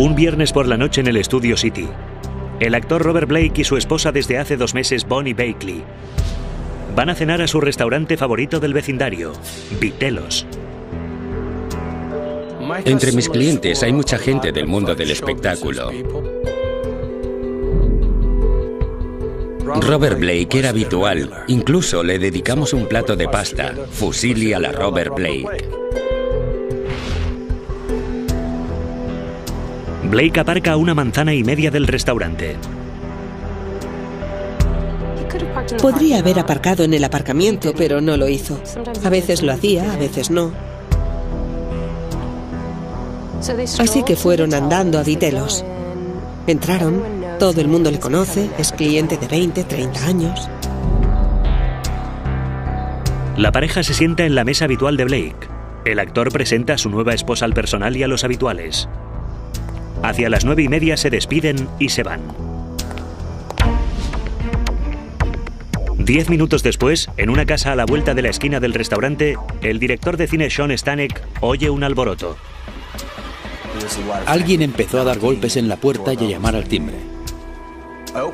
Un viernes por la noche en el Studio City. El actor Robert Blake y su esposa desde hace 2 meses, Bonnie Bakley, van a cenar a su restaurante favorito del vecindario, Vitello's. Entre mis clientes hay mucha gente del mundo del espectáculo. Robert Blake era habitual. Incluso le dedicamos un plato de pasta, fusilli a la Robert Blake. Blake aparca a 1,5 manzanas del restaurante. Podría haber aparcado en el aparcamiento, pero no lo hizo. A veces lo hacía, a veces no. Así que fueron andando a Vitello's. Entraron, todo el mundo le conoce, es cliente de 20, 30 años. La pareja se sienta en la mesa habitual de Blake. El actor presenta a su nueva esposa al personal y a los habituales. Hacia las 9:30 se despiden y se van. 10 minutos después, en una casa a la vuelta de la esquina del restaurante, el director de cine Sean Stanek oye un alboroto. Alguien empezó a dar golpes en la puerta y a llamar al timbre.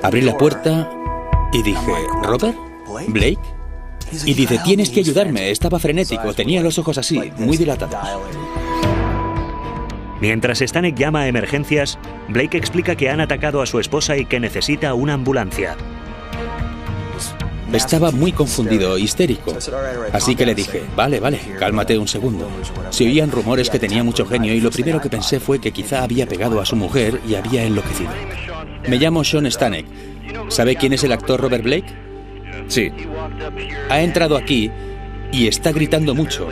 Abrí la puerta y dije, ¿Robert? ¿Blake? Y dice, tienes que ayudarme. Estaba frenético, tenía los ojos así, muy dilatados. Mientras Stanek llama a emergencias, Blake explica que han atacado a su esposa y que necesita una ambulancia. Estaba muy confundido, histérico. Así que le dije, vale, cálmate un segundo. Se oían rumores que tenía mucho genio y lo primero que pensé fue que quizá había pegado a su mujer y había enloquecido. Me llamo Sean Stanek. ¿Sabe quién es el actor Robert Blake? Sí. Ha entrado aquí y está gritando mucho.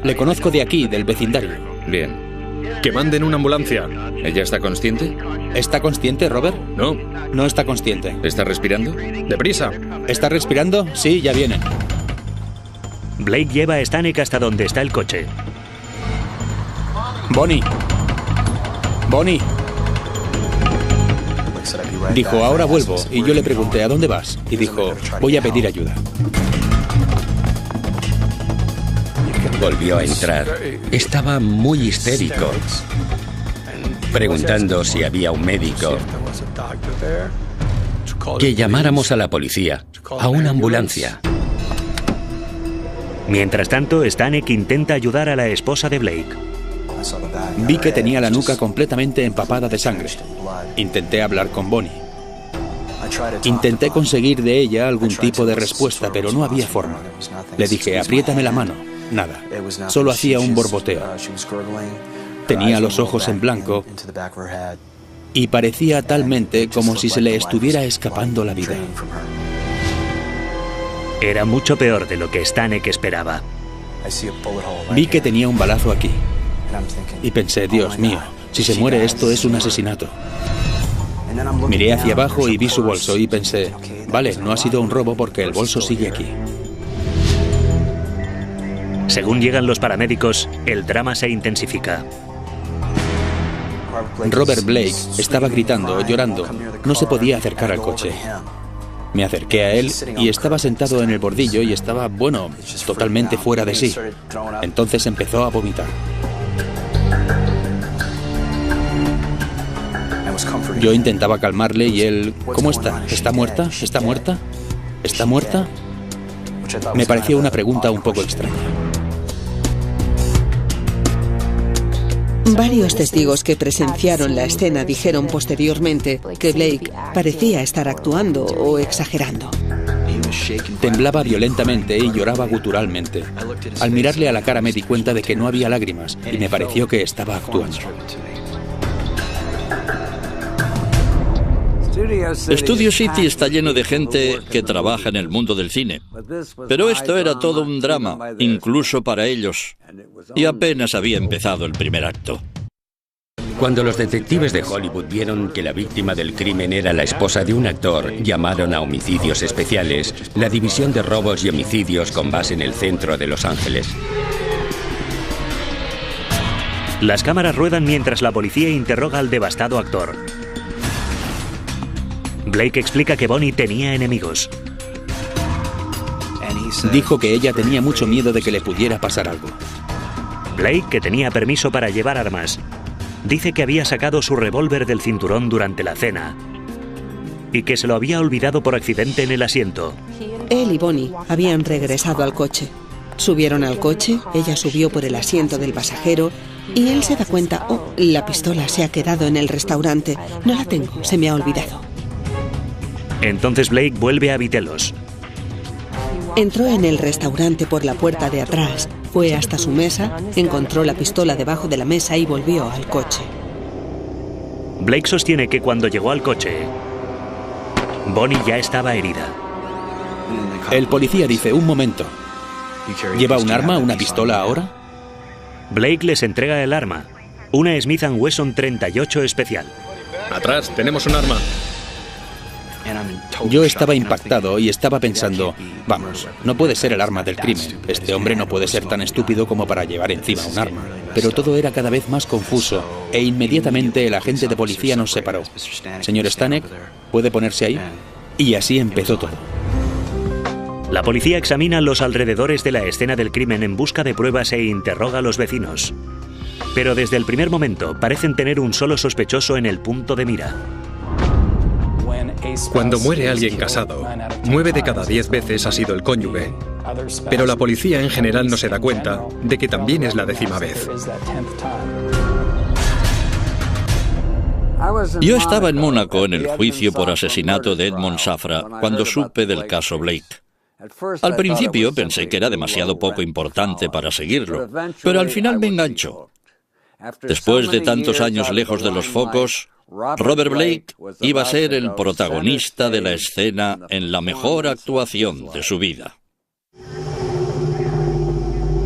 Le conozco de aquí, del vecindario. Bien. Que manden una ambulancia. ¿Ella está consciente? ¿Está consciente, Robert? No. No está consciente. ¿Está respirando? ¡Deprisa! ¿Está respirando? Sí, ya vienen. Blake lleva a Stanek hasta donde está el coche. Bonnie. Dijo, ahora vuelvo. Y yo le pregunté, ¿a dónde vas? Y dijo, voy a pedir ayuda. Volvió a entrar. Estaba muy histérico, preguntando si había un médico. Que llamáramos a la policía, a una ambulancia. Mientras tanto, Stanek intenta ayudar a la esposa de Blake. Vi que tenía la nuca completamente empapada de sangre. Intenté hablar con Bonnie. Intenté conseguir de ella algún tipo de respuesta, pero no había forma. Le dije, apriétame la mano. Nada. Solo hacía un borboteo. Tenía los ojos en blanco y parecía talmente como si se le estuviera escapando la vida. Era mucho peor de lo que Stanek esperaba. Vi que tenía un balazo aquí y pensé, Dios mío, si se muere esto es un asesinato. Miré hacia abajo y vi su bolso y pensé, vale, no ha sido un robo porque el bolso sigue aquí. Según llegan los paramédicos, el drama se intensifica. Robert Blake estaba gritando, llorando. No se podía acercar al coche. Me acerqué a él y estaba sentado en el bordillo y estaba, bueno, totalmente fuera de sí. Entonces empezó a vomitar. Yo intentaba calmarle y él, ¿cómo está? ¿Está muerta? ¿Está muerta? ¿Está muerta? Me pareció una pregunta un poco extraña. Varios testigos que presenciaron la escena dijeron posteriormente que Blake parecía estar actuando o exagerando. Temblaba violentamente y lloraba guturalmente. Al mirarle a la cara me di cuenta de que no había lágrimas y me pareció que estaba actuando. Studio City está lleno de gente que trabaja en el mundo del cine. Pero esto era todo un drama, incluso para ellos. Y apenas había empezado el primer acto. Cuando los detectives de Hollywood vieron que la víctima del crimen era la esposa de un actor, llamaron a Homicidios Especiales, la división de robos y homicidios con base en el centro de Los Ángeles. Las cámaras ruedan mientras la policía interroga al devastado actor. Blake explica que Bonnie tenía enemigos. Dijo que ella tenía mucho miedo de que le pudiera pasar algo. Blake, que tenía permiso para llevar armas, dice que había sacado su revólver del cinturón durante la cena y que se lo había olvidado por accidente en el asiento. Él y Bonnie habían regresado al coche. Subieron al coche, ella subió por el asiento del pasajero y él se da cuenta, la pistola se ha quedado en el restaurante. No la tengo, se me ha olvidado. Entonces Blake vuelve a Vitelos. Entró en el restaurante por la puerta de atrás, fue hasta su mesa, encontró la pistola debajo de la mesa y volvió al coche. Blake sostiene que cuando llegó al coche, Bonnie ya estaba herida. El policía dice, un momento. ¿Lleva un arma, una pistola ahora? Blake les entrega el arma, una Smith & Wesson 38 especial. Atrás, tenemos un arma. Yo estaba impactado y estaba pensando, vamos, no puede ser el arma del crimen. Este hombre no puede ser tan estúpido como para llevar encima un arma. Pero todo era cada vez más confuso e inmediatamente el agente de policía nos separó. Señor Stanek, ¿puede ponerse ahí? Y así empezó todo. La policía examina los alrededores de la escena del crimen en busca de pruebas e interroga a los vecinos. Pero desde el primer momento parecen tener un solo sospechoso en el punto de mira. Cuando muere alguien casado, 9 de cada 10 veces ha sido el cónyuge. Pero la policía en general no se da cuenta de que también es la 10ª vez. Yo estaba en Mónaco en el juicio por asesinato de Edmond Safra cuando supe del caso Blake. Al principio pensé que era demasiado poco importante para seguirlo, pero al final me enganchó. Después de tantos años lejos de los focos, Robert Blake iba a ser el protagonista de la escena en la mejor actuación de su vida.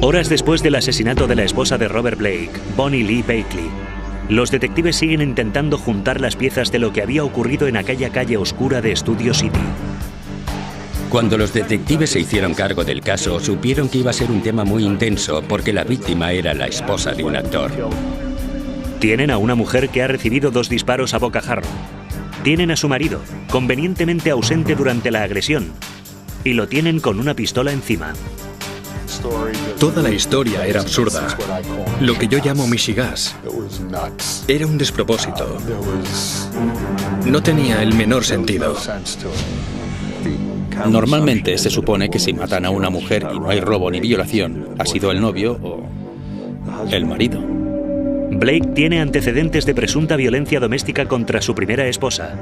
Horas después del asesinato de la esposa de Robert Blake, Bonnie Lee Bakley, los detectives siguen intentando juntar las piezas de lo que había ocurrido en aquella calle oscura de Studio City. Cuando los detectives se hicieron cargo del caso, supieron que iba a ser un tema muy intenso porque la víctima era la esposa de un actor. Tienen a una mujer que ha recibido 2 disparos a bocajarro. Tienen a su marido, convenientemente ausente durante la agresión, y lo tienen con una pistola encima. Toda la historia era absurda. Lo que yo llamo mishigas. Era un despropósito. No tenía el menor sentido. Normalmente se supone que si matan a una mujer y no hay robo ni violación, ha sido el novio o el marido. Blake tiene antecedentes de presunta violencia doméstica contra su primera esposa.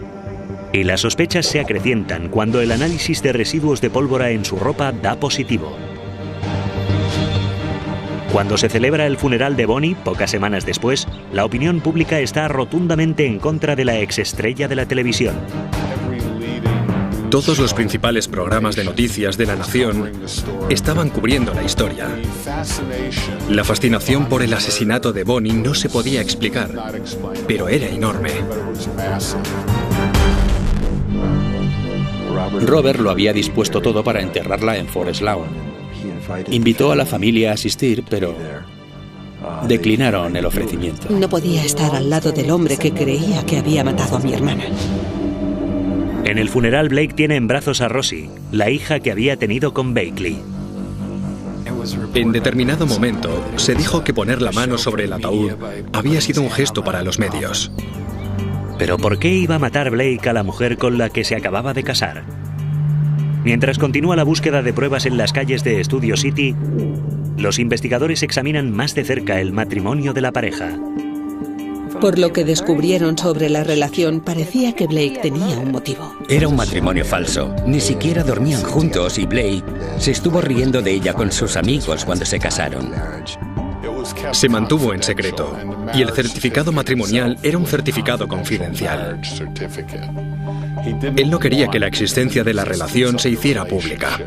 Y las sospechas se acrecientan cuando el análisis de residuos de pólvora en su ropa da positivo. Cuando se celebra el funeral de Bonnie, pocas semanas después, la opinión pública está rotundamente en contra de la exestrella de la televisión. Todos los principales programas de noticias de la nación estaban cubriendo la historia. La fascinación por el asesinato de Bonnie no se podía explicar, pero era enorme. Robert lo había dispuesto todo para enterrarla en Forest Lawn. Invitó a la familia a asistir, pero declinaron el ofrecimiento. No podía estar al lado del hombre que creía que había matado a mi hermana. En el funeral, Blake tiene en brazos a Rosie, la hija que había tenido con Bakley. En determinado momento, se dijo que poner la mano sobre el ataúd había sido un gesto para los medios. ¿Pero por qué iba a matar Blake a la mujer con la que se acababa de casar? Mientras continúa la búsqueda de pruebas en las calles de Studio City, los investigadores examinan más de cerca el matrimonio de la pareja. Por lo que descubrieron sobre la relación, parecía que Blake tenía un motivo. Era un matrimonio falso. Ni siquiera dormían juntos y Blake se estuvo riendo de ella con sus amigos cuando se casaron. Se mantuvo en secreto y el certificado matrimonial era un certificado confidencial. Él no quería que la existencia de la relación se hiciera pública.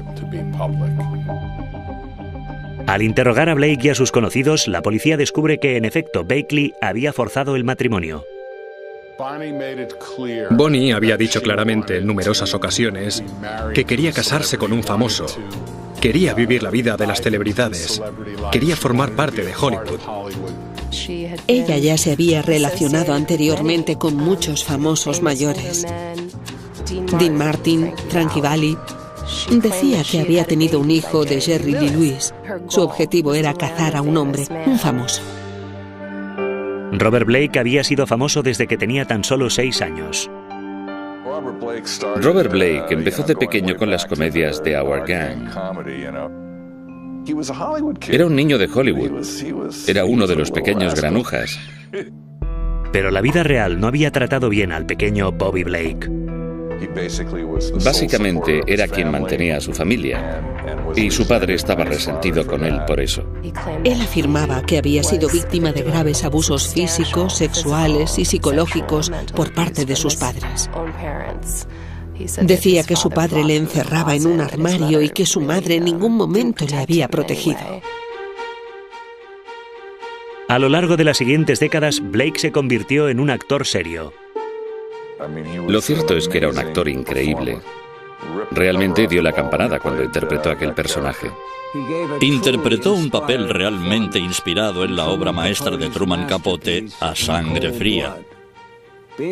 Al interrogar a Blake y a sus conocidos, la policía descubre que, en efecto, Bakley había forzado el matrimonio. Bonnie había dicho claramente en numerosas ocasiones que quería casarse con un famoso. Quería vivir la vida de las celebridades. Quería formar parte de Hollywood. Ella ya se había relacionado anteriormente con muchos famosos mayores. Dean Martin, Frankie Valli. Decía que había tenido un hijo de Jerry Lee Lewis. Su objetivo era cazar a un hombre, un famoso. Robert Blake había sido famoso desde que tenía tan solo 6 años. Robert Blake empezó de pequeño con las comedias de Our Gang. Era un niño de Hollywood. Era uno de los pequeños granujas. Pero la vida real no había tratado bien al pequeño Bobby Blake. Básicamente era quien mantenía a su familia, y su padre estaba resentido con él por eso. Él afirmaba que había sido víctima de graves abusos físicos, sexuales y psicológicos por parte de sus padres. Decía que su padre le encerraba en un armario y que su madre en ningún momento le había protegido. A lo largo de las siguientes décadas, Blake se convirtió en un actor serio. Lo cierto es que era un actor increíble. Realmente dio la campanada cuando interpretó aquel personaje. Interpretó un papel realmente inspirado en la obra maestra de Truman Capote, A Sangre Fría.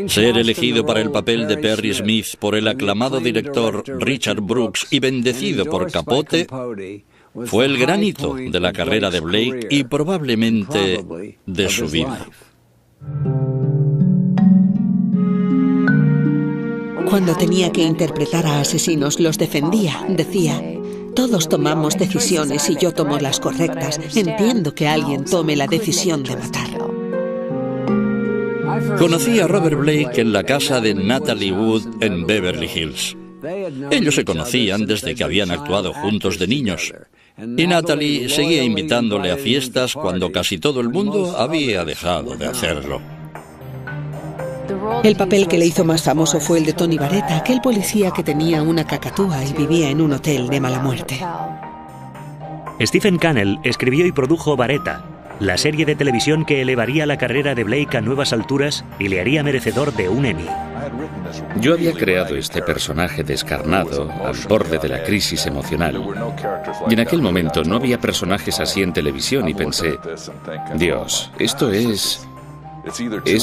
Ser elegido para el papel de Perry Smith por el aclamado director Richard Brooks y bendecido por Capote fue el gran hito de la carrera de Blake y probablemente de su vida. Cuando tenía que interpretar a asesinos, los defendía. Decía: todos tomamos decisiones y yo tomo las correctas. Entiendo que alguien tome la decisión de matar. Conocí a Robert Blake en la casa de Natalie Wood en Beverly Hills. Ellos se conocían desde que habían actuado juntos de niños. Y Natalie seguía invitándole a fiestas cuando casi todo el mundo había dejado de hacerlo. El papel que le hizo más famoso fue el de Tony Barretta, aquel policía que tenía una cacatúa y vivía en un hotel de mala muerte. Stephen Cannell escribió y produjo Barretta, la serie de televisión que elevaría la carrera de Blake a nuevas alturas y le haría merecedor de un Emmy. Yo había creado este personaje descarnado, al borde de la crisis emocional. Y en aquel momento no había personajes así en televisión y pensé: Dios, esto es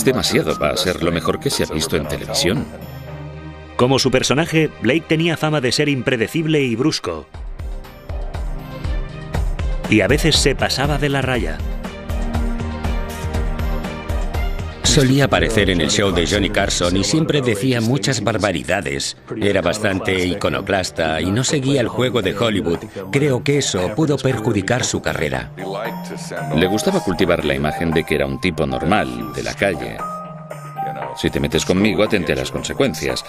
demasiado para ser lo mejor que se ha visto en televisión. Como su personaje, Blake tenía fama de ser impredecible y brusco. Y a veces se pasaba de la raya. Solía aparecer en el show de Johnny Carson y siempre decía muchas barbaridades. Era bastante iconoclasta y no seguía el juego de Hollywood. Creo que eso pudo perjudicar su carrera. Le gustaba cultivar la imagen de que era un tipo normal, de la calle. Si te metes conmigo, atente a las consecuencias.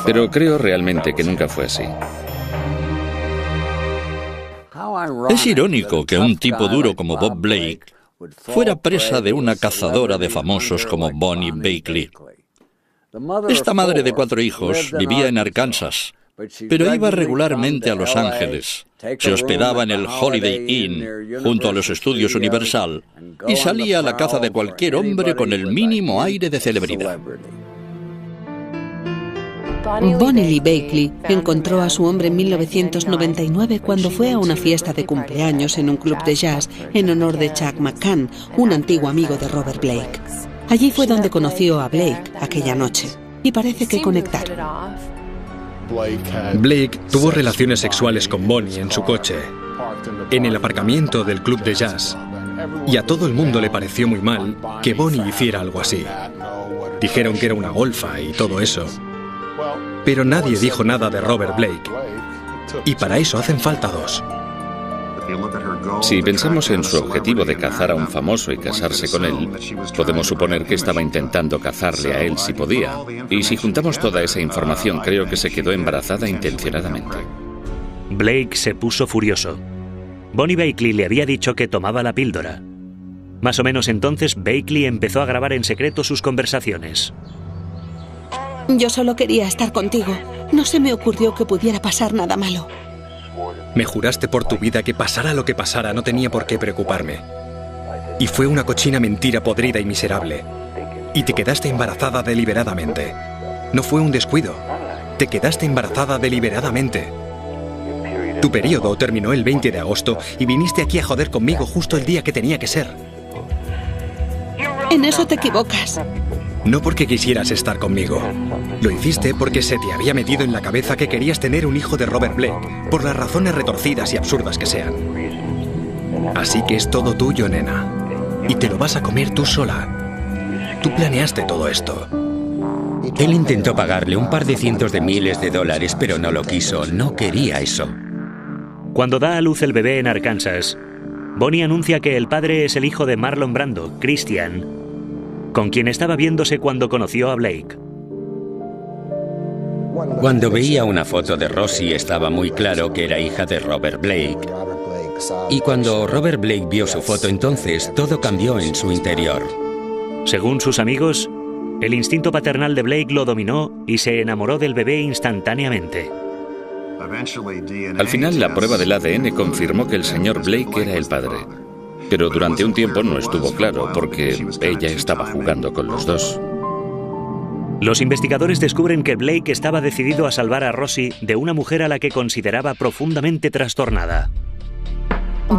Pero creo realmente que nunca fue así. Es irónico que un tipo duro como Bob Blake fuera presa de una cazadora de famosos como Bonnie Bakley. Esta madre de 4 hijos vivía en Arkansas, pero iba regularmente a Los Ángeles. Se hospedaba en el Holiday Inn, junto a los estudios Universal, y salía a la caza de cualquier hombre con el mínimo aire de celebridad. Bonnie Lee Bakley encontró a su hombre en 1999 cuando fue a una fiesta de cumpleaños en un club de jazz en honor de Chuck McCann, un antiguo amigo de Robert Blake. Allí fue donde conoció a Blake aquella noche y parece que conectaron. Blake tuvo relaciones sexuales con Bonnie en su coche, en el aparcamiento del club de jazz, y a todo el mundo le pareció muy mal que Bonnie hiciera algo así. Dijeron que era una golfa y todo eso. Pero nadie dijo nada de Robert Blake. Y para eso hacen falta 2. Si pensamos en su objetivo de cazar a un famoso y casarse con él, podemos suponer que estaba intentando cazarle a él si podía. Y si juntamos toda esa información, creo que se quedó embarazada intencionadamente. Blake se puso furioso. Bonnie Bakley le había dicho que tomaba la píldora. Más o menos entonces, Bakley empezó a grabar en secreto sus conversaciones. Yo solo quería estar contigo. No se me ocurrió que pudiera pasar nada malo. Me juraste por tu vida que pasara lo que pasara, no tenía por qué preocuparme. Y fue una cochina mentira podrida y miserable. Y te quedaste embarazada deliberadamente. No fue un descuido. Te quedaste embarazada deliberadamente. Tu periodo terminó el 20 de agosto y viniste aquí a joder conmigo justo el día que tenía que ser. En eso te equivocas. No porque quisieras estar conmigo. Lo hiciste porque se te había metido en la cabeza que querías tener un hijo de Robert Blake, por las razones retorcidas y absurdas que sean. Así que es todo tuyo, nena. y te lo vas a comer tú sola. Tú planeaste todo esto. Él intentó pagarle un par de cientos de miles de dólares, pero no lo quiso, no quería eso. Cuando da a luz el bebé en Arkansas, Bonnie anuncia que el padre es el hijo de Marlon Brando, Christian, con quien estaba viéndose cuando conoció a Blake. Cuando veía una foto de Rosie estaba muy claro que era hija de Robert Blake. Y cuando Robert Blake vio su foto, entonces todo cambió en su interior. Según sus amigos, el instinto paternal de Blake lo dominó y se enamoró del bebé instantáneamente. Al final, la prueba del ADN confirmó que el señor Blake era el padre. Pero durante un tiempo no estuvo claro, porque ella estaba jugando con los dos. Los investigadores descubren que Blake estaba decidido a salvar a Rosie de una mujer a la que consideraba profundamente trastornada.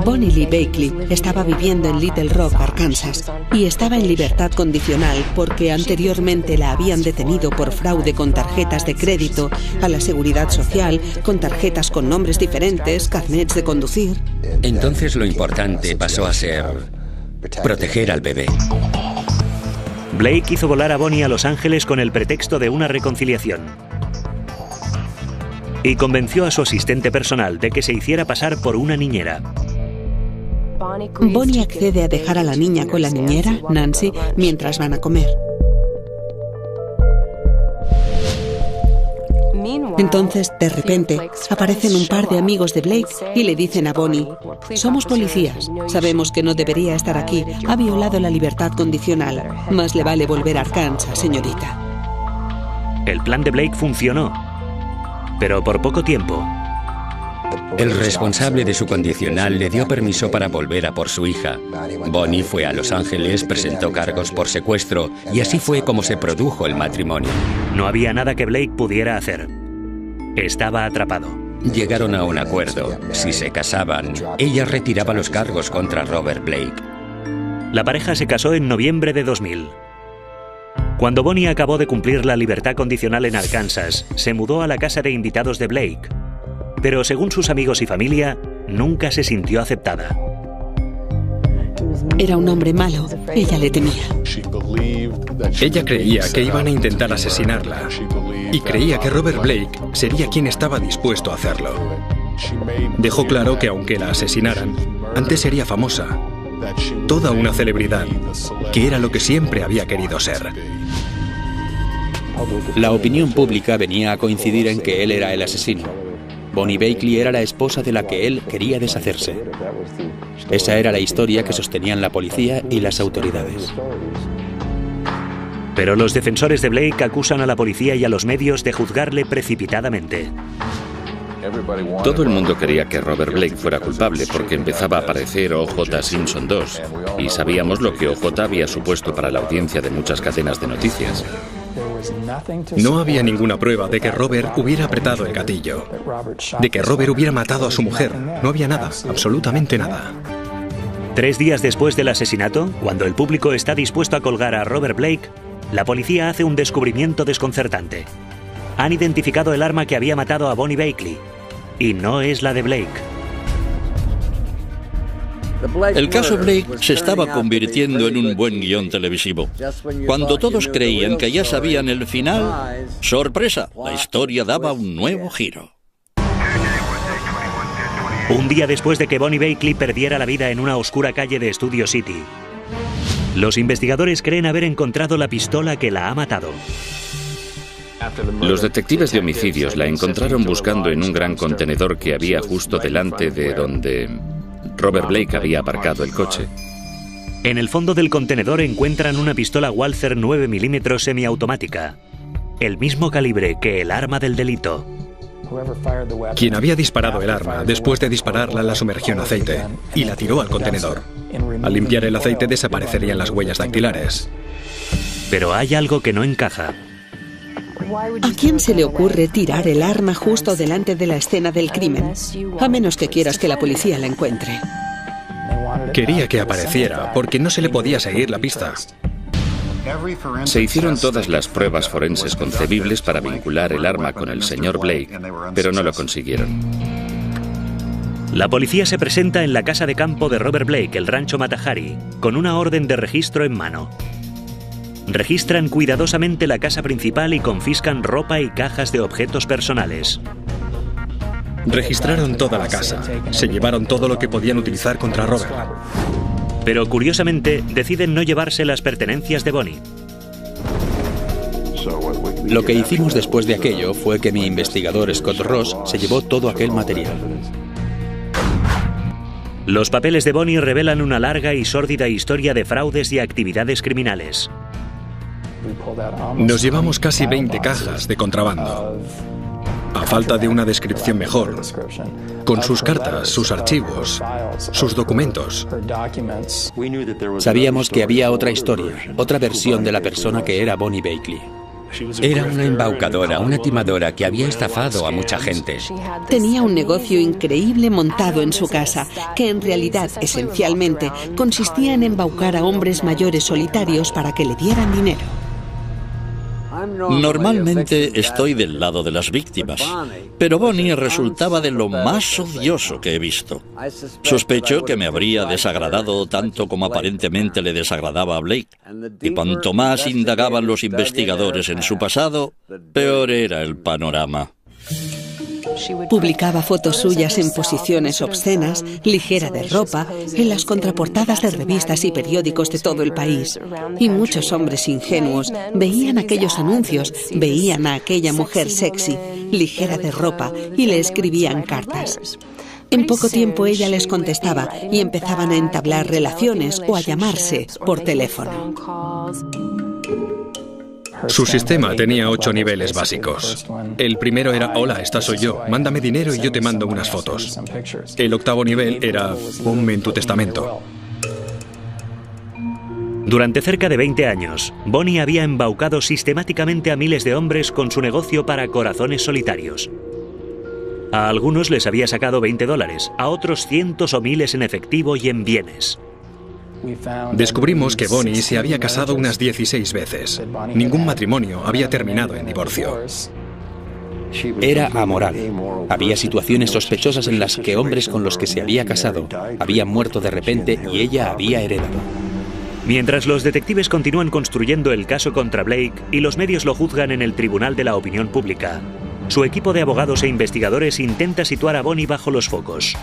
Bonnie Lee Bakley estaba viviendo en Little Rock, Arkansas, y estaba en libertad condicional porque anteriormente la habían detenido por fraude con tarjetas de crédito a la seguridad social, con tarjetas con nombres diferentes, carnets de conducir. Entonces lo importante pasó a ser proteger al bebé. Blake hizo volar a Bonnie a Los Ángeles con el pretexto de una reconciliación. Y convenció a su asistente personal de que se hiciera pasar por una niñera. Bonnie accede a dejar a la niña con la niñera, Nancy, mientras van a comer. Entonces, de repente, aparecen un par de amigos de Blake y le dicen a Bonnie: somos policías, sabemos que no debería estar aquí, ha violado la libertad condicional, más le vale volver a Arkansas, señorita. El plan de Blake funcionó, pero por poco tiempo. El responsable de su condicional le dio permiso para volver a por su hija. Bonnie fue a Los Ángeles, presentó cargos por secuestro y así fue como se produjo el matrimonio. No había nada que Blake pudiera hacer. Estaba atrapado. Llegaron a un acuerdo. Si se casaban, ella retiraba los cargos contra Robert Blake. La pareja se casó en noviembre de 2000. Cuando Bonnie acabó de cumplir la libertad condicional en Arkansas, se mudó a la casa de invitados de Blake. Pero según sus amigos y familia, nunca se sintió aceptada. Era un hombre malo, ella le temía. Ella creía que iban a intentar asesinarla y creía que Robert Blake sería quien estaba dispuesto a hacerlo. Dejó claro que aunque la asesinaran, antes sería famosa, toda una celebridad, que era lo que siempre había querido ser. La opinión pública venía a coincidir en que él era el asesino. Bonnie Bakley era la esposa de la que él quería deshacerse. Esa era la historia que sostenían la policía y las autoridades. Pero los defensores de Blake acusan a la policía y a los medios de juzgarle precipitadamente. Todo el mundo quería que Robert Blake fuera culpable porque empezaba a aparecer O.J. Simpson 2 y sabíamos lo que O.J. había supuesto para la audiencia de muchas cadenas de noticias. No había ninguna prueba de que Robert hubiera apretado el gatillo, de que Robert hubiera matado a su mujer. No había nada, absolutamente nada. 3 días después del asesinato, cuando el público está dispuesto a colgar a Robert Blake, la policía hace un descubrimiento desconcertante. Han identificado el arma que había matado a Bonnie Bakley, y no es la de Blake. El caso Blake se estaba convirtiendo en un buen guión televisivo. Cuando todos creían que ya sabían el final, ¡sorpresa!, la historia daba un nuevo giro. Un día después de que Bonnie Bakley perdiera la vida en una oscura calle de Studio City, los investigadores creen haber encontrado la pistola que la ha matado. Los detectives de homicidios la encontraron buscando en un gran contenedor que había justo delante de donde Robert Blake había aparcado el coche. En el fondo del contenedor encuentran una pistola Walther 9 mm semiautomática, el mismo calibre que el arma del delito. Quien había disparado el arma, después de dispararla, la sumergió en aceite y la tiró al contenedor. Al limpiar el aceite desaparecerían las huellas dactilares. Pero hay algo que no encaja. ¿A quién se le ocurre tirar el arma justo delante de la escena del crimen? A menos que quieras que la policía la encuentre. Quería que apareciera, porque no se le podía seguir la pista. Se hicieron todas las pruebas forenses concebibles para vincular el arma con el señor Blake, pero no lo consiguieron. La policía se presenta en la casa de campo de Robert Blake, el rancho Matahari, con una orden de registro en mano. Registran cuidadosamente la casa principal y confiscan ropa y cajas de objetos personales. Registraron toda la casa. Se llevaron todo lo que podían utilizar contra Robert. Pero curiosamente deciden no llevarse las pertenencias de Bonnie. Lo que hicimos después de aquello fue que mi investigador Scott Ross se llevó todo aquel material. Los papeles de Bonnie revelan una larga y sórdida historia de fraudes y actividades criminales. Nos llevamos casi 20 cajas de contrabando. A falta de una descripción mejor, con sus cartas, sus archivos, sus documentos. Sabíamos que había otra historia, otra versión de la persona que era Bonnie Bakley. Era una embaucadora, una timadora que había estafado a mucha gente. Tenía un negocio increíble montado en su casa, que en realidad, esencialmente, consistía en embaucar a hombres mayores solitarios para que le dieran dinero. Normalmente estoy del lado de las víctimas, pero Bonnie resultaba de lo más odioso que he visto. Sospecho que me habría desagradado tanto como aparentemente le desagradaba a Blake, y cuanto más indagaban los investigadores en su pasado, peor era el panorama. Publicaba fotos suyas en posiciones obscenas, ligera de ropa, en las contraportadas de revistas y periódicos de todo el país. Y muchos hombres ingenuos veían aquellos anuncios, veían a aquella mujer sexy, ligera de ropa, y le escribían cartas. En poco tiempo ella les contestaba y empezaban a entablar relaciones o a llamarse por teléfono. Su sistema tenía 8 niveles básicos. El primero era: hola, esta soy yo, mándame dinero y yo te mando unas fotos. El octavo nivel era: ponme en tu testamento. Durante cerca de 20 años, Bonnie había embaucado sistemáticamente a miles de hombres con su negocio para corazones solitarios. A algunos les había sacado $20, a otros cientos o miles en efectivo y en bienes. Descubrimos que Bonnie se había casado unas 16 veces. Ningún matrimonio había terminado en divorcio. Era amoral. Había situaciones sospechosas en las que hombres con los que se había casado habían muerto de repente y ella había heredado. Mientras los detectives continúan construyendo el caso contra Blake y los medios lo juzgan en el Tribunal de la Opinión Pública, su equipo de abogados e investigadores intenta situar a Bonnie bajo los focos.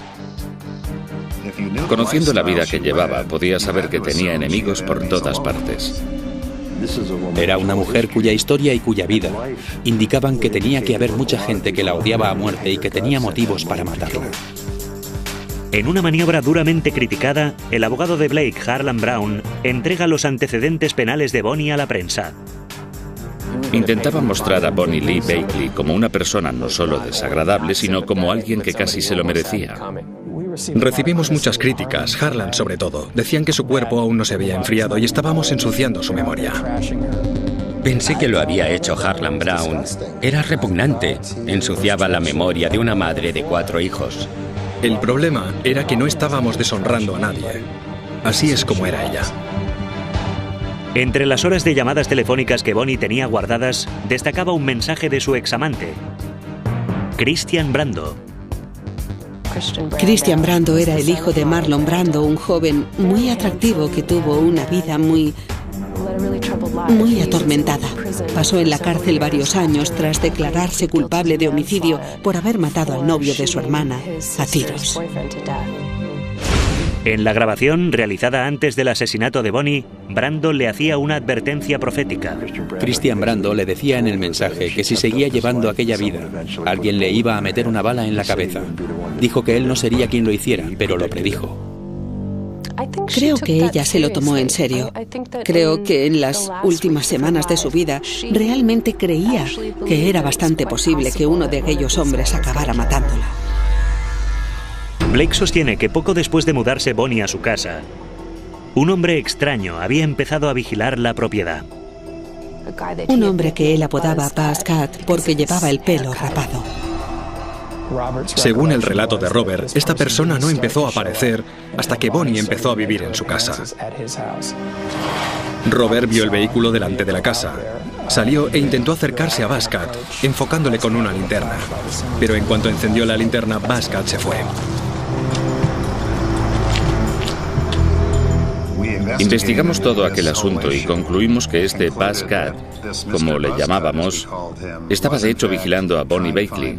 Conociendo la vida que llevaba, podía saber que tenía enemigos por todas partes. Era una mujer cuya historia y cuya vida indicaban que tenía que haber mucha gente que la odiaba a muerte y que tenía motivos para matarla. En una maniobra duramente criticada, el abogado de Blake, Harlan Brown, entrega los antecedentes penales de Bonnie a la prensa. Intentaba mostrar a Bonnie Lee Bakley como una persona no solo desagradable, sino como alguien que casi se lo merecía. Recibimos muchas críticas, Harlan sobre todo. Decían que su cuerpo aún no se había enfriado y estábamos ensuciando su memoria. Pensé que lo había hecho Harlan Brown. Era repugnante. Ensuciaba la memoria de una madre de 4 hijos. El problema era que no estábamos deshonrando a nadie. Así es como era ella. Entre las horas de llamadas telefónicas que Bonnie tenía guardadas, destacaba un mensaje de su examante, Christian Brando. Christian Brando era el hijo de Marlon Brando, un joven muy atractivo que tuvo una vida muy atormentada. Pasó en la cárcel varios años tras declararse culpable de homicidio por haber matado al novio de su hermana a tiros. En la grabación, realizada antes del asesinato de Bonnie, Brando le hacía una advertencia profética. Christian Brando le decía en el mensaje que si seguía llevando aquella vida, alguien le iba a meter una bala en la cabeza. Dijo que él no sería quien lo hiciera, pero lo predijo. Creo que ella se lo tomó en serio. Creo que en las últimas semanas de su vida realmente creía que era bastante posible que uno de aquellos hombres acabara matándola. Blake sostiene que poco después de mudarse Bonnie a su casa, un hombre extraño había empezado a vigilar la propiedad. Un hombre que él apodaba Buzz Cut porque llevaba el pelo rapado. Según el relato de Robert, esta persona no empezó a aparecer hasta que Bonnie empezó a vivir en su casa. Robert vio el vehículo delante de la casa. Salió e intentó acercarse a Buzz Cut, enfocándole con una linterna. Pero en cuanto encendió la linterna, Buzz Cut se fue. Investigamos todo aquel asunto y concluimos que este Buzz Cat, como le llamábamos, estaba de hecho vigilando a Bonnie Bakley.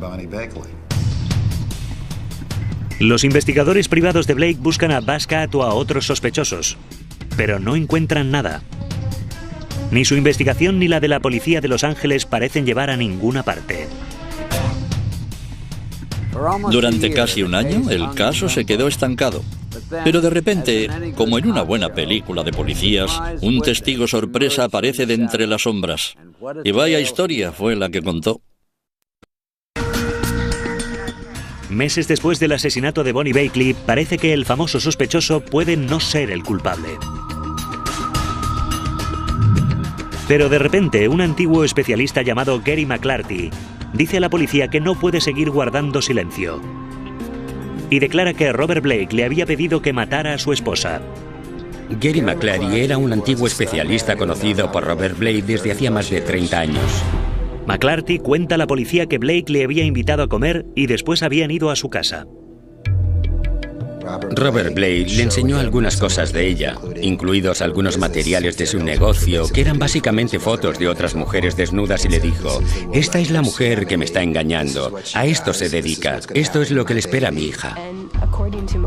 Los investigadores privados de Blake buscan a Buzz Cat o a otros sospechosos, pero no encuentran nada. Ni su investigación ni la de la policía de Los Ángeles parecen llevar a ninguna parte. Durante casi un año, el caso se quedó estancado. Pero de repente, como en una buena película de policías, un testigo sorpresa aparece de entre las sombras. Y vaya historia fue la que contó. Meses después del asesinato de Bonnie Bakley, parece que el famoso sospechoso puede no ser el culpable. Pero de repente, un antiguo especialista llamado Gary McClarty dice a la policía que no puede seguir guardando silencio. Y declara que Robert Blake le había pedido que matara a su esposa. Gary McClarty era un antiguo especialista conocido por Robert Blake desde hacía más de 30 años. McClarty cuenta a la policía que Blake le había invitado a comer y después habían ido a su casa. Robert Blake le enseñó algunas cosas de ella, incluidos algunos materiales de su negocio, que eran básicamente fotos de otras mujeres desnudas, y le dijo: esta es la mujer que me está engañando, a esto se dedica, esto es lo que le espera a mi hija.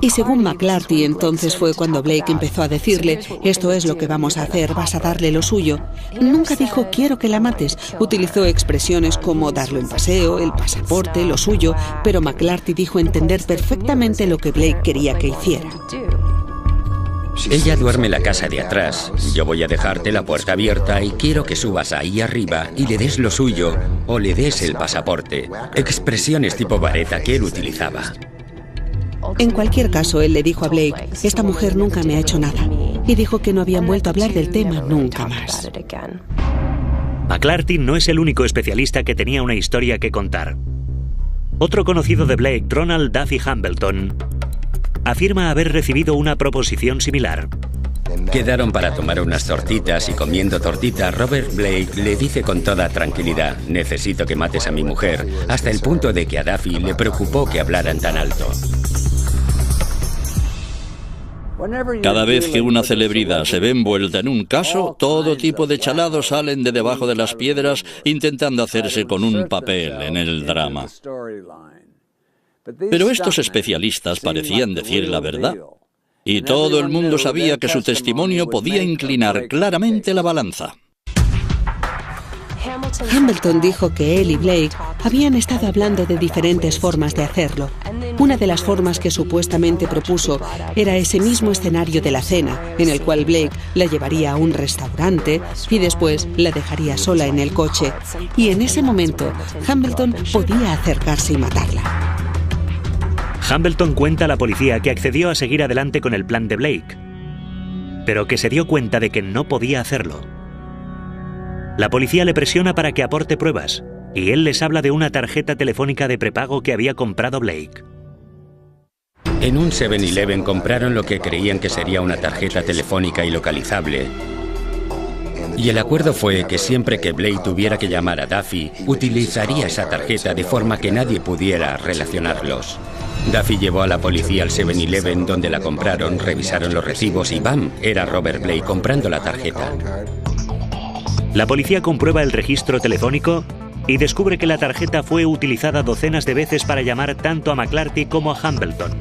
Y según McClarty, entonces fue cuando Blake empezó a decirle: esto es lo que vamos a hacer, vas a darle lo suyo. Nunca dijo: quiero que la mates. Utilizó expresiones como darlo en paseo, el pasaporte, lo suyo, pero McClarty dijo entender perfectamente lo que Blake quería que hiciera. Ella duerme en la casa de atrás. Yo voy a dejarte la puerta abierta y quiero que subas ahí arriba y le des lo suyo o le des el pasaporte. Expresiones tipo vareta que él utilizaba. En cualquier caso, él le dijo a Blake: esta mujer nunca me ha hecho nada. Y dijo que no habían vuelto a hablar del tema nunca más. McClarty no es el único especialista que tenía una historia que contar. Otro conocido de Blake, Ronald Duffy Hambleton, afirma haber recibido una proposición similar. Quedaron para tomar unas tortitas y comiendo tortitas, Robert Blake le dice con toda tranquilidad: necesito que mates a mi mujer, hasta el punto de que a Duffy le preocupó que hablaran tan alto. Cada vez que una celebridad se ve envuelta en un caso, todo tipo de chalados salen de debajo de las piedras intentando hacerse con un papel en el drama. Pero estos especialistas parecían decir la verdad. Y todo el mundo sabía que su testimonio podía inclinar claramente la balanza. Hambleton dijo que él y Blake habían estado hablando de diferentes formas de hacerlo. Una de las formas que supuestamente propuso era ese mismo escenario de la cena, en el cual Blake la llevaría a un restaurante y después la dejaría sola en el coche. Y en ese momento, Hambleton podía acercarse y matarla. Hambleton cuenta a la policía que accedió a seguir adelante con el plan de Blake, pero que se dio cuenta de que no podía hacerlo. La policía le presiona para que aporte pruebas, y él les habla de una tarjeta telefónica de prepago que había comprado Blake. En un 7-Eleven compraron lo que creían que sería una tarjeta telefónica ilocalizable. Y el acuerdo fue que siempre que Blake tuviera que llamar a Duffy, utilizaría esa tarjeta de forma que nadie pudiera relacionarlos. Duffy llevó a la policía al 7-Eleven donde la compraron, revisaron los recibos y ¡bam! Era Robert Blake comprando la tarjeta. La policía comprueba el registro telefónico y descubre que la tarjeta fue utilizada docenas de veces para llamar tanto a McClarty como a Hambleton.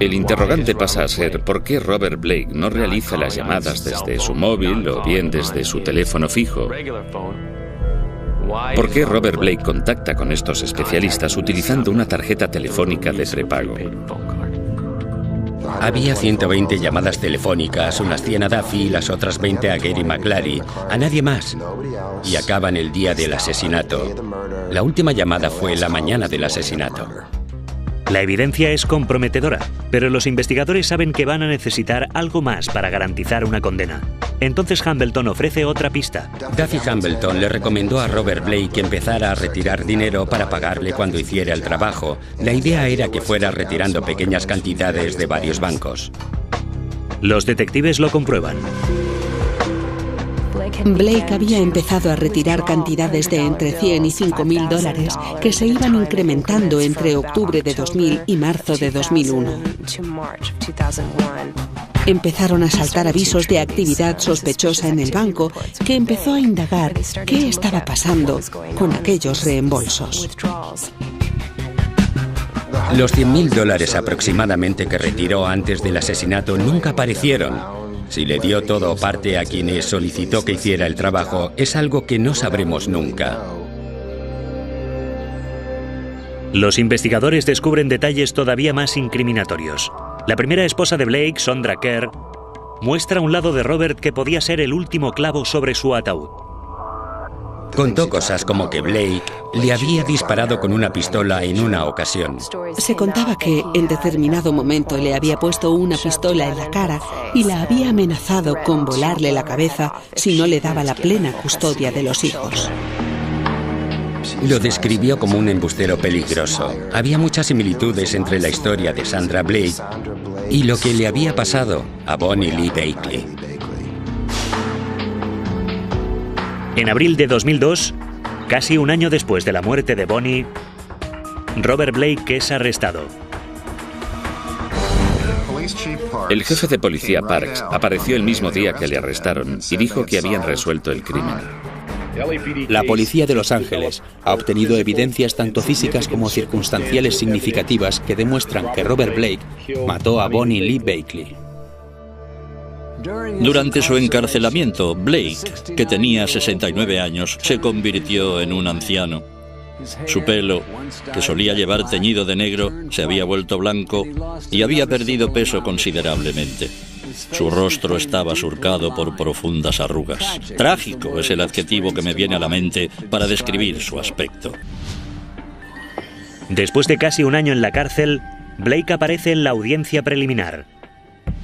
El interrogante pasa a ser ¿por qué Robert Blake no realiza las llamadas desde su móvil o bien desde su teléfono fijo? ¿Por qué Robert Blake contacta con estos especialistas utilizando una tarjeta telefónica de prepago? Había 120 llamadas telefónicas, unas 100 a Duffy y las otras 20 a Gary McClarty, a nadie más. Y acaban el día del asesinato. La última llamada fue la mañana del asesinato. La evidencia es comprometedora, pero los investigadores saben que van a necesitar algo más para garantizar una condena. Entonces Hambleton ofrece otra pista. Duffy Hambleton le recomendó a Robert Blake que empezara a retirar dinero para pagarle cuando hiciera el trabajo. La idea era que fuera retirando pequeñas cantidades de varios bancos. Los detectives lo comprueban. Blake había empezado a retirar cantidades de entre 100 y 5.000 dólares que se iban incrementando entre octubre de 2000 y marzo de 2001. Empezaron a saltar avisos de actividad sospechosa en el banco, que empezó a indagar qué estaba pasando con aquellos reembolsos. Los $100.000 aproximadamente que retiró antes del asesinato nunca aparecieron. Si le dio todo o parte a quienes solicitó que hiciera el trabajo, es algo que no sabremos nunca. Los investigadores descubren detalles todavía más incriminatorios. La primera esposa de Blake, Sondra Kerr, muestra un lado de Robert que podía ser el último clavo sobre su ataúd. Contó cosas como que Blake le había disparado con una pistola en una ocasión. Se contaba que en determinado momento le había puesto una pistola en la cara y la había amenazado con volarle la cabeza si no le daba la plena custodia de los hijos. Lo describió como un embustero peligroso. Había muchas similitudes entre la historia de Sandra Blake y lo que le había pasado a Bonnie Lee Bakley. En abril de 2002, casi un año después de la muerte de Bonnie, Robert Blake es arrestado. El jefe de policía Parks apareció el mismo día que le arrestaron y dijo que habían resuelto el crimen. La policía de Los Ángeles ha obtenido evidencias tanto físicas como circunstanciales significativas que demuestran que Robert Blake mató a Bonnie Lee Bakley. Durante su encarcelamiento, Blake, que tenía 69 años, se convirtió en un anciano. Su pelo, que solía llevar teñido de negro, se había vuelto blanco y había perdido peso considerablemente. Su rostro estaba surcado por profundas arrugas. Trágico es el adjetivo que me viene a la mente para describir su aspecto. Después de casi un año en la cárcel, Blake aparece en la audiencia preliminar.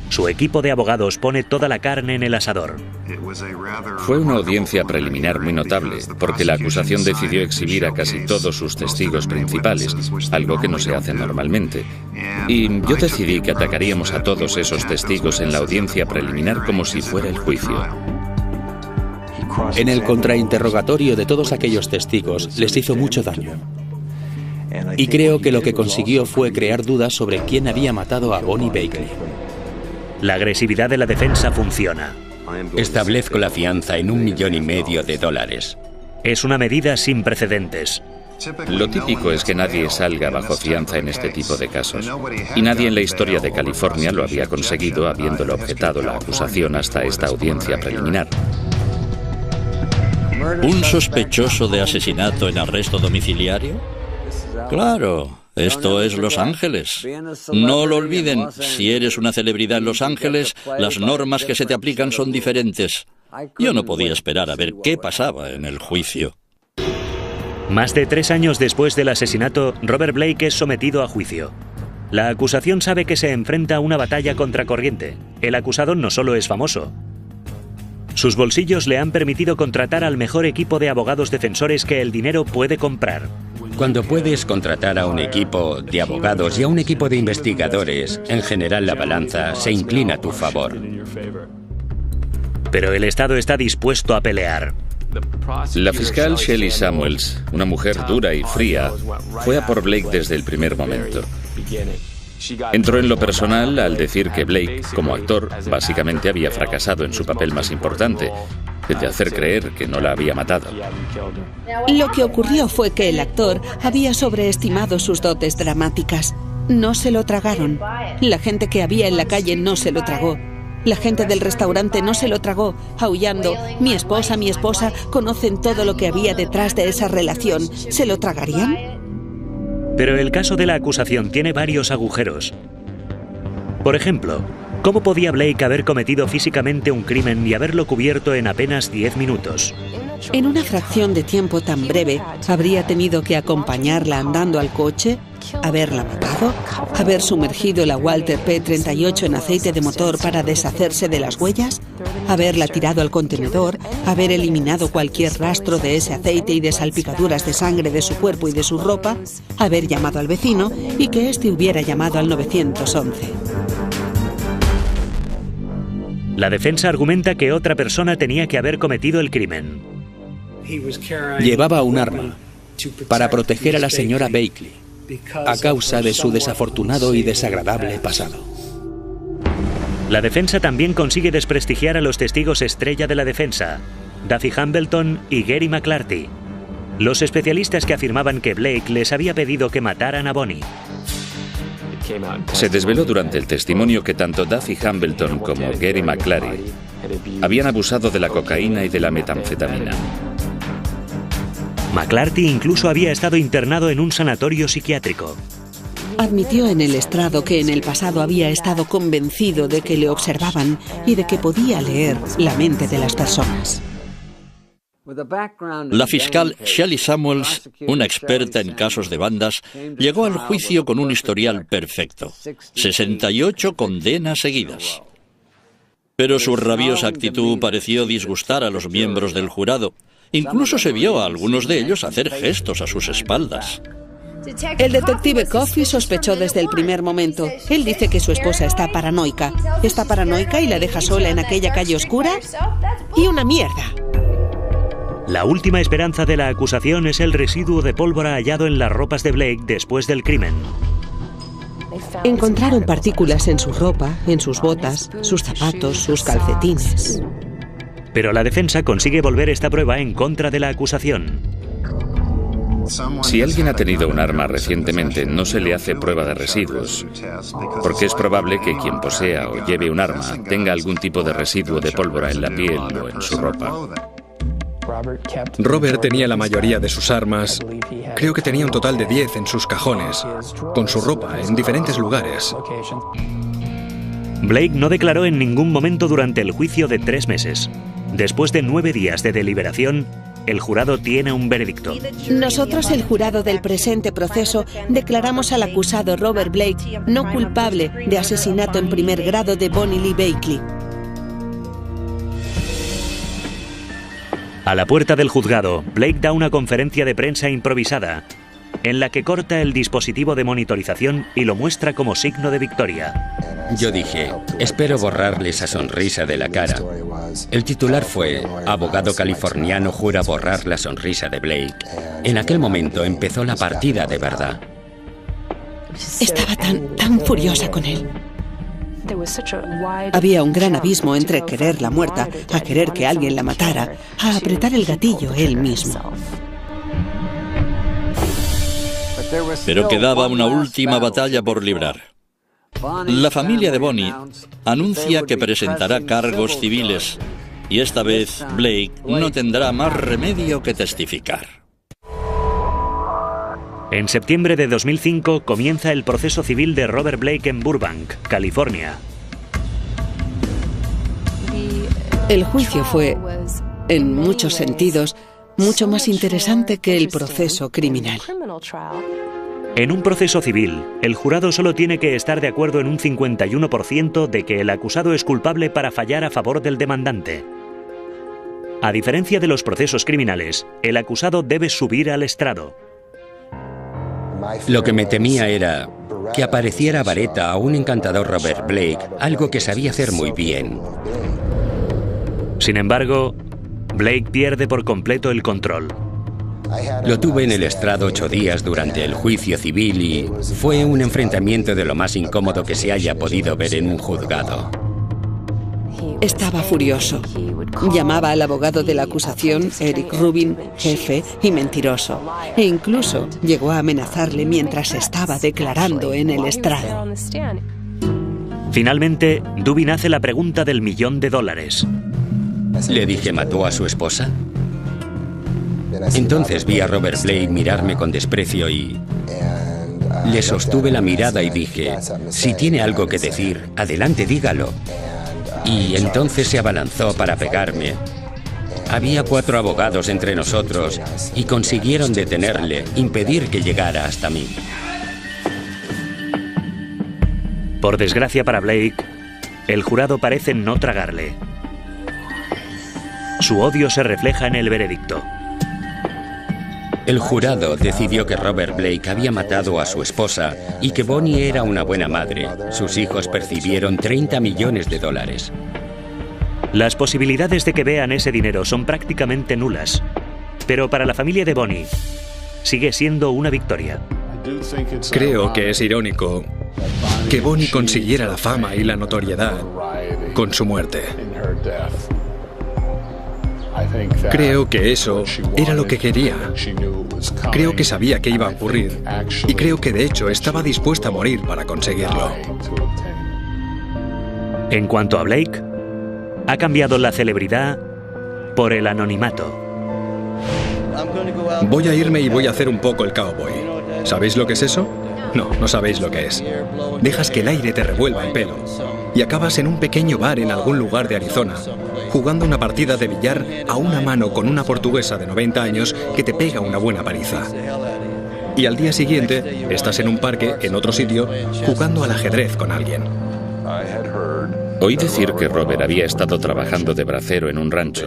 Su equipo de abogados pone toda la carne en el asador. Fue una audiencia preliminar muy notable, porque la acusación decidió exhibir a casi todos sus testigos principales, algo que no se hace normalmente. Y yo decidí que atacaríamos a todos esos testigos en la audiencia preliminar como si fuera el juicio. En el contrainterrogatorio de todos aquellos testigos les hizo mucho daño. Y creo que lo que consiguió fue crear dudas sobre quién había matado a Bonnie Bakley. La agresividad de la defensa funciona. Establezco la fianza en $1,5 millones. Es una medida sin precedentes. Lo típico es que nadie salga bajo fianza en este tipo de casos. Y nadie en la historia de California lo había conseguido habiéndolo objetado la acusación hasta esta audiencia preliminar. ¿Un sospechoso de asesinato en arresto domiciliario? Claro, esto es Los Ángeles. No lo olviden, si eres una celebridad en Los Ángeles, las normas que se te aplican son diferentes. Yo no podía esperar a ver qué pasaba en el juicio. Más de 3 años después del asesinato, Robert Blake es sometido a juicio. La acusación sabe que se enfrenta a una batalla contracorriente. El acusado no solo es famoso. Sus bolsillos le han permitido contratar al mejor equipo de abogados defensores que el dinero puede comprar. Cuando puedes contratar a un equipo de abogados y a un equipo de investigadores, en general la balanza se inclina a tu favor. Pero el Estado está dispuesto a pelear. La fiscal Shelley Samuels, una mujer dura y fría, fue a por Blake desde el primer momento. Entró en lo personal al decir que Blake, como actor, básicamente había fracasado en su papel más importante, el de hacer creer que no la había matado. Lo que ocurrió fue que el actor había sobreestimado sus dotes dramáticas. No se lo tragaron. La gente que había en la calle no se lo tragó. La gente del restaurante no se lo tragó, aullando: mi esposa, conocen todo lo que había detrás de esa relación. ¿Se lo tragarían? Pero el caso de la acusación tiene varios agujeros. Por ejemplo, ¿cómo podía Blake haber cometido físicamente un crimen y haberlo cubierto en apenas 10 minutos? En una fracción de tiempo tan breve, ¿habría tenido que acompañarla andando al coche? ¿Haberla matado? ¿Haber sumergido la Walter P-38 en aceite de motor para deshacerse de las huellas? ¿Haberla tirado al contenedor? ¿Haber eliminado cualquier rastro de ese aceite y de salpicaduras de sangre de su cuerpo y de su ropa? ¿Haber llamado al vecino y que éste hubiera llamado al 911? La defensa argumenta que otra persona tenía que haber cometido el crimen. Llevaba un arma para proteger a la señora Bakley a causa de su desafortunado y desagradable pasado. La defensa también consigue desprestigiar a los testigos estrella de la defensa, Duffy Hambleton y Gary McClarty, los especialistas que afirmaban que Blake les había pedido que mataran a Bonnie. Se desveló durante el testimonio que tanto Duffy Hambleton como Gary McClarty habían abusado de la cocaína y de la metanfetamina. McClarty incluso había estado internado en un sanatorio psiquiátrico. Admitió en el estrado que en el pasado había estado convencido de que le observaban y de que podía leer la mente de las personas. La fiscal Shelley Samuels, una experta en casos de bandas, llegó al juicio con un historial perfecto. 68 condenas seguidas. Pero su rabiosa actitud pareció disgustar a los miembros del jurado. Incluso se vio a algunos de ellos hacer gestos a sus espaldas. El detective Coffey sospechó desde el primer momento. Él dice que su esposa está paranoica. Está paranoica y la deja sola en aquella calle oscura. Y una mierda. La última esperanza de la acusación es el residuo de pólvora hallado en las ropas de Blake después del crimen. Encontraron partículas en su ropa, en sus botas, sus zapatos, sus calcetines. Pero la defensa consigue volver esta prueba en contra de la acusación. Si alguien ha tenido un arma recientemente, no se le hace prueba de residuos, porque es probable que quien posea o lleve un arma tenga algún tipo de residuo de pólvora en la piel o en su ropa. Robert tenía la mayoría de sus armas. Creo que tenía un total de 10 en sus cajones, con su ropa en diferentes lugares. Blake no declaró en ningún momento durante el juicio de 3 meses. Después de 9 días de deliberación, el jurado tiene un veredicto. Nosotros, el jurado del presente proceso, declaramos al acusado Robert Blake no culpable de asesinato en primer grado de Bonnie Lee Bakley. A la puerta del juzgado, Blake da una conferencia de prensa improvisada, en la que corta el dispositivo de monitorización y lo muestra como signo de victoria. Yo dije, espero borrarle esa sonrisa de la cara. El titular fue, abogado californiano jura borrar la sonrisa de Blake. En aquel momento empezó la partida de verdad. Estaba tan furiosa con él. Había un gran abismo entre quererla muerta, a querer que alguien la matara, a apretar el gatillo él mismo. Pero quedaba una última batalla por librar. La familia de Bonnie anuncia que presentará cargos civiles y esta vez Blake no tendrá más remedio que testificar. En septiembre de 2005 comienza el proceso civil de Robert Blake en Burbank, California. El juicio fue, en muchos sentidos, mucho más interesante que el proceso criminal. En un proceso civil, el jurado solo tiene que estar de acuerdo en un 51% de que el acusado es culpable para fallar a favor del demandante. A diferencia de los procesos criminales, el acusado debe subir al estrado. Lo que me temía era que apareciera vareta a un encantador Robert Blake, algo que sabía hacer muy bien. Sin embargo, Blake pierde por completo el control. Lo tuve en el estrado 8 días durante el juicio civil y fue un enfrentamiento de lo más incómodo que se haya podido ver en un juzgado. Estaba furioso. Llamaba al abogado de la acusación, Eric Rubin, jefe y mentiroso. E incluso llegó a amenazarle mientras estaba declarando en el estrado. Finalmente, Dubin hace la pregunta del $1.000.000. Le dije, ¿mató a su esposa? Entonces vi a Robert Blake mirarme con desprecio y le sostuve la mirada y dije, si tiene algo que decir, adelante, dígalo. Y entonces se abalanzó para pegarme. Había 4 abogados entre nosotros y consiguieron detenerle, impedir que llegara hasta mí. Por desgracia para Blake, el jurado parece no tragarle. Su odio se refleja en el veredicto. El jurado decidió que Robert Blake había matado a su esposa y que Bonnie era una buena madre. Sus hijos percibieron $30 millones. Las posibilidades de que vean ese dinero son prácticamente nulas. Pero para la familia de Bonnie, sigue siendo una victoria. Creo que es irónico que Bonnie consiguiera la fama y la notoriedad con su muerte. Creo que eso era lo que quería. Creo que sabía que iba a ocurrir. Y creo que de hecho estaba dispuesta a morir para conseguirlo. En cuanto a Blake, ha cambiado la celebridad por el anonimato. Voy a irme y voy a hacer un poco el cowboy. ¿Sabéis lo que es eso? No, no sabéis lo que es. Dejas que el aire te revuelva el pelo y acabas en un pequeño bar en algún lugar de Arizona, jugando una partida de billar a una mano con una portuguesa de 90 años que te pega una buena paliza. Y al día siguiente estás en un parque, en otro sitio, jugando al ajedrez con alguien. Oí decir que Robert había estado trabajando de bracero en un rancho.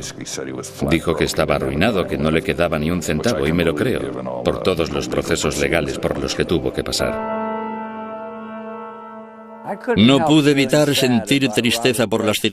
Dijo que estaba arruinado, que no le quedaba ni un centavo, y me lo creo, por todos los procesos legales por los que tuvo que pasar. No pude evitar sentir tristeza por las